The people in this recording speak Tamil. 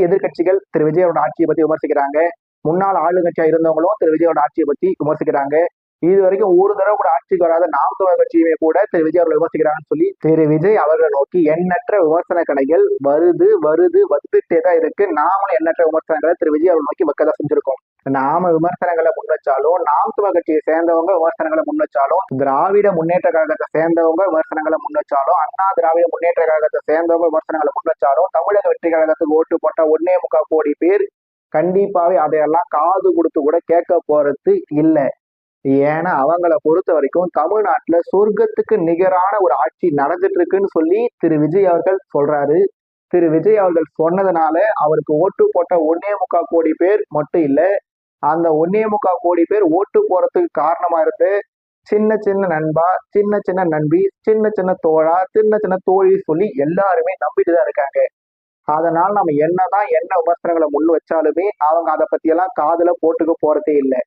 எதிர்கட்சிகள் திரு விஜயோட ஆட்சியை பத்தி விமர்சிக்கிறாங்க. முன்னாள் ஆளுங்கட்சியா இருந்தவங்களும் திரு விஜயோட ஆட்சியை பத்தி விமர்சிக்கிறாங்க. இது வரைக்கும் ஒரு தடவை கூட ஆட்சிக்கு வராத நாம் தமிழர் கட்சியுமே கூட திரு விஜய் அவர்கள் விமர்சிக்கிறாங்கன்னு சொல்லி திரு விஜய் அவர்களை நோக்கி எண்ணற்ற விமர்சன கணைகள் வந்துட்டே தான் இருக்கு. நாமளும் எண்ணற்ற விமர்சனங்களை திரு விஜய் அவர்கள் நோக்கி வைக்கதான் செஞ்சிருக்கோம். நாம விமர்சனங்களை முன் வச்சாலும், நாம் தமிழர் கட்சியை சேர்ந்தவங்க விமர்சனங்களை முன் வச்சாலும், திராவிட முன்னேற்ற கழகத்தை சேர்ந்தவங்க விமர்சனங்களை முன் வச்சாலும், அண்ணா திராவிட முன்னேற்ற கழகத்தை சேர்ந்தவங்க விமர்சனங்களை முன் வச்சாலும், தமிழக வெற்றி கழகத்துக்கு ஓட்டு போட்ட 1.25 கோடி பேர் கண்டிப்பாவே அதையெல்லாம் காது கொடுத்து கூட கேட்க போறது இல்லை. ஏன்னா அவங்கள பொறுத்த வரைக்கும் தமிழ்நாட்டுல சொர்க்கத்துக்கு நிகரான ஒரு ஆட்சி நடந்துட்டு இருக்குன்னு சொல்லி திரு விஜய் அவர்கள் சொல்றாரு. திரு விஜய் அவர்கள் சொன்னதுனால அவருக்கு ஓட்டு போட்ட 1.25 கோடி பேர் மட்டும் இல்ல, அந்த 1.25 கோடி பேர் ஓட்டு போறதுக்கு காரணமா இருந்து சின்ன சின்ன நண்பா, சின்ன சின்ன நண்பி, சின்ன சின்ன தோழா, சின்ன சின்ன தோழி சொல்லி எல்லாருமே நம்பிட்டு தான் இருக்காங்க. அதனால நம்ம என்ன விமர்சனங்களை முன் வச்சாலுமே அவங்க அதை பத்தி எல்லாம் காதுல போட்டுக்க போறதே இல்லை.